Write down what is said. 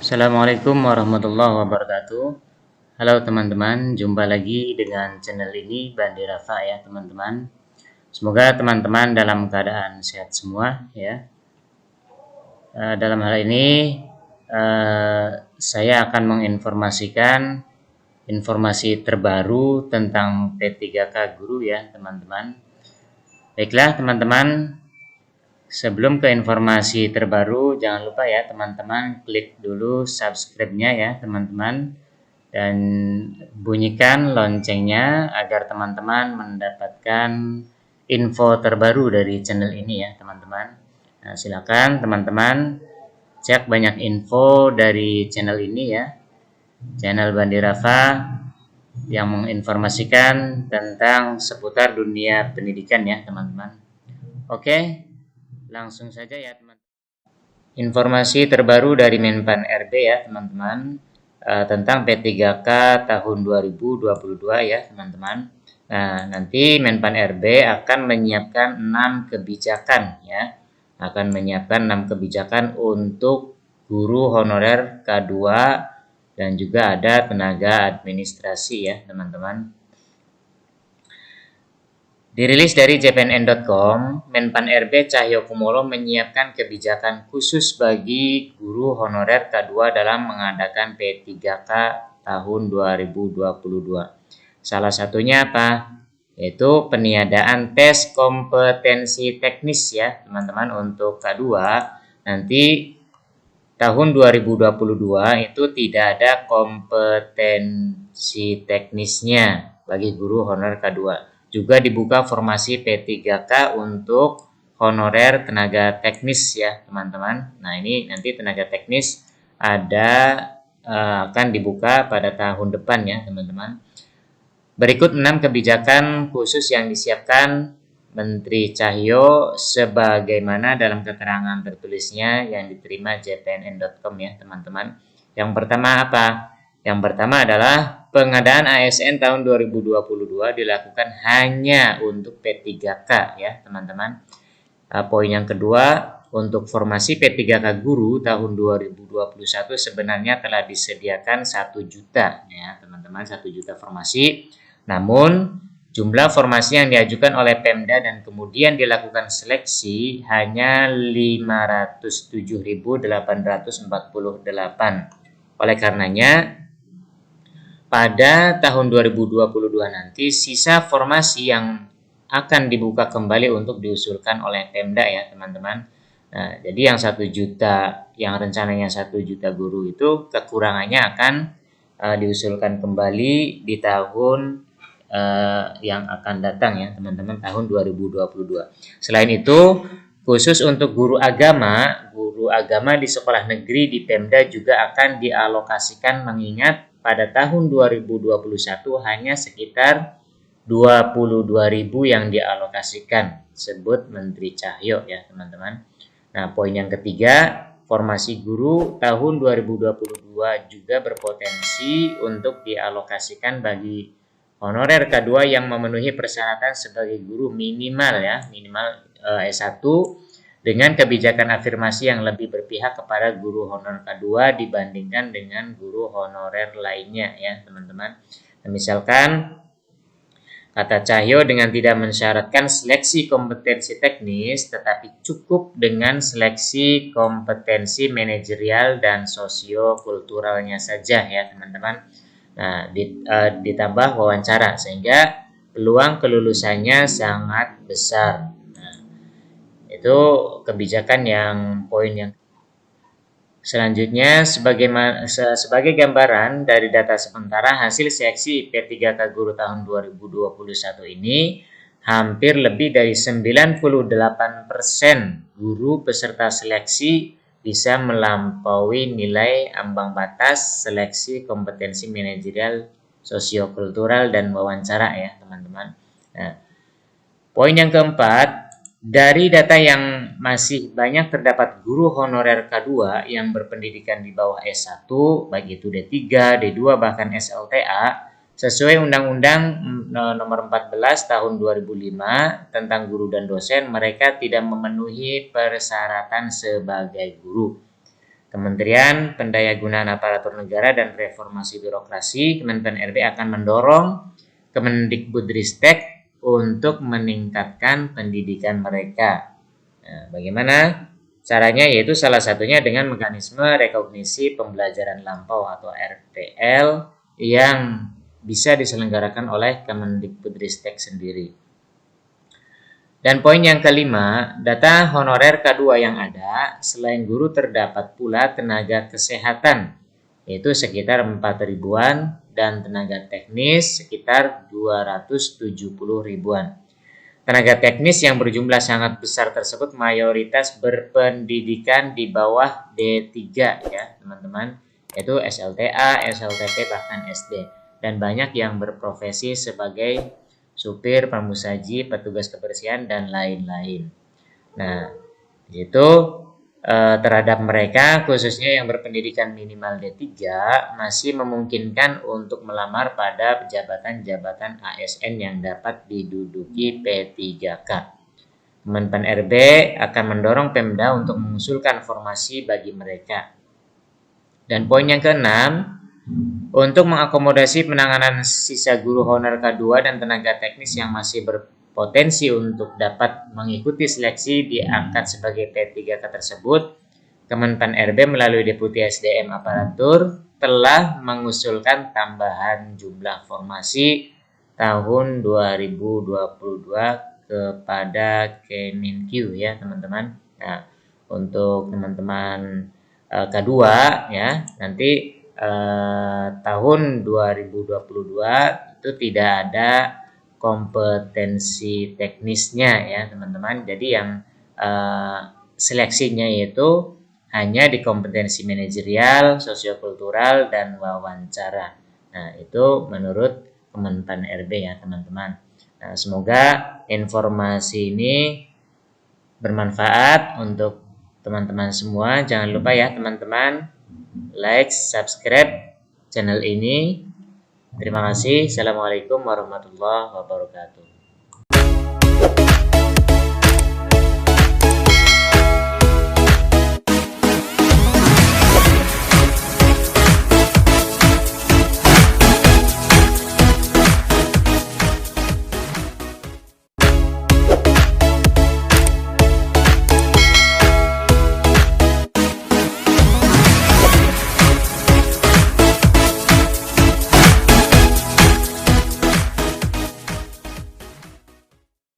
Assalamualaikum warahmatullahi wabarakatuh. Halo teman-teman, jumpa lagi dengan channel ini Bandi Rafa ya teman-teman. Semoga teman-teman dalam keadaan sehat semua ya. Dalam hal ini saya akan menginformasikan informasi terbaru tentang P3K Guru ya teman-teman. Baiklah teman-teman, sebelum ke informasi terbaru, jangan lupa ya teman-teman klik dulu subscribe-nya ya teman-teman, dan bunyikan loncengnya agar teman-teman mendapatkan info terbaru dari channel ini ya teman-teman. Nah, silakan teman-teman cek banyak info dari channel ini ya, channel Bandi Rafa yang menginformasikan tentang seputar dunia pendidikan ya teman-teman. Oke, langsung saja ya teman-teman. Informasi terbaru dari Menpan RB ya teman-teman, tentang P3K tahun 2022 ya teman-teman. Nah, nanti Menpan RB akan menyiapkan 6 kebijakan ya. Akan menyiapkan 6 kebijakan untuk guru honorer K2 dan juga ada tenaga administrasi ya teman-teman. Dirilis dari jpnn.com, Menpan RB Cahyokumolo menyiapkan kebijakan khusus bagi guru honorer K2 dalam mengadakan P3K tahun 2022. Salah satunya apa? Yaitu peniadaan tes kompetensi teknis ya teman-teman untuk K2. Nanti tahun 2022 itu tidak ada kompetensi teknisnya bagi guru honorer K2. Juga dibuka formasi P3K untuk honorer tenaga teknis ya teman-teman. Nah, ini nanti tenaga teknis akan dibuka pada tahun depan ya teman-teman. Berikut 6 kebijakan khusus yang disiapkan Menteri Cahyo sebagaimana dalam keterangan tertulisnya yang diterima jpnn.com ya teman-teman. Yang pertama apa? Yang pertama adalah pengadaan ASN tahun 2022 dilakukan hanya untuk P3K ya teman-teman. Poin yang kedua, untuk formasi P3K guru tahun 2021 sebenarnya telah disediakan 1 juta ya teman-teman, 1 juta formasi. Namun jumlah formasi yang diajukan oleh Pemda dan kemudian dilakukan seleksi hanya 507.848. Oleh karenanya pada tahun 2022 nanti sisa formasi yang akan dibuka kembali untuk diusulkan oleh Pemda ya teman-teman. Nah, jadi yang 1 juta, yang rencananya 1 juta guru itu kekurangannya akan diusulkan kembali di tahun yang akan datang ya teman-teman, tahun 2022. Selain itu, khusus untuk guru agama di sekolah negeri di Pemda juga akan dialokasikan, mengingat pada tahun 2021 hanya sekitar 22.000 yang dialokasikan, sebut Menteri Cahyo ya teman-teman. Nah, poin yang ketiga, formasi guru tahun 2022 juga berpotensi untuk dialokasikan bagi honorer K2 yang memenuhi persyaratan sebagai guru minimal S1 dengan kebijakan afirmasi yang lebih berpihak kepada guru honorer K2 dibandingkan dengan guru honorer lainnya ya teman-teman. Nah, misalkan kata Cahyo, dengan tidak mensyaratkan seleksi kompetensi teknis tetapi cukup dengan seleksi kompetensi manajerial dan sosiokulturalnya saja ya teman-teman. Nah, ditambah wawancara sehingga peluang kelulusannya sangat besar. Nah, itu kebijakan poin yang selanjutnya. Sebagai gambaran dari data sementara hasil seleksi P3K guru tahun 2021 ini, hampir lebih dari 98% guru peserta seleksi bisa melampaui nilai ambang batas seleksi kompetensi manajerial, sosiokultural, dan wawancara ya teman-teman. Nah, poin yang keempat, dari data yang masih banyak terdapat guru honorer K2 yang berpendidikan di bawah S1, baik itu D3, D2, bahkan SLTA, sesuai Undang-Undang Nomor 14 Tahun 2005 tentang guru dan dosen, mereka tidak memenuhi persyaratan sebagai guru. Kementerian Pendayagunaan Aparatur Negara dan Reformasi Birokrasi, Kemenpan RB akan mendorong Kemendikbudristek untuk meningkatkan pendidikan mereka. Nah, bagaimana caranya? Yaitu salah satunya dengan mekanisme rekognisi pembelajaran lampau atau RPL yang bisa diselenggarakan oleh Kemendikbudristek sendiri. Dan poin yang kelima, data honorer K2 yang ada, selain guru terdapat pula tenaga kesehatan, yaitu sekitar 4 ribuan, dan tenaga teknis sekitar 270 ribuan. Tenaga teknis yang berjumlah sangat besar tersebut mayoritas berpendidikan di bawah D3 ya teman-teman, yaitu SLTA, SLTP, bahkan SD. Dan banyak yang berprofesi sebagai supir, pramusaji, petugas kebersihan, dan lain-lain. Nah, itu terhadap mereka, khususnya yang berpendidikan minimal D3, masih memungkinkan untuk melamar pada jabatan-jabatan ASN yang dapat diduduki P3K. Kemenpan RB akan mendorong Pemda untuk mengusulkan formasi bagi mereka. Dan poin yang keenam, untuk mengakomodasi penanganan sisa guru honorer K2 dan tenaga teknis yang masih berpotensi untuk dapat mengikuti seleksi diangkat sebagai P3K tersebut, Kemenpan RB melalui Deputi SDM Aparatur telah mengusulkan tambahan jumlah formasi tahun 2022 kepada Kemenkyu ya teman-teman. Nah, untuk teman-teman K2 ya, nanti tahun 2022 itu tidak ada kompetensi teknisnya ya teman-teman. Jadi yang seleksinya itu hanya di kompetensi manajerial, sosiokultural, dan wawancara. Nah, itu menurut Kemenpan RB ya teman-teman. Nah, semoga informasi ini bermanfaat untuk teman-teman semua. Jangan lupa ya teman-teman, like, subscribe channel ini. Terima kasih. Assalamualaikum warahmatullahi wabarakatuh.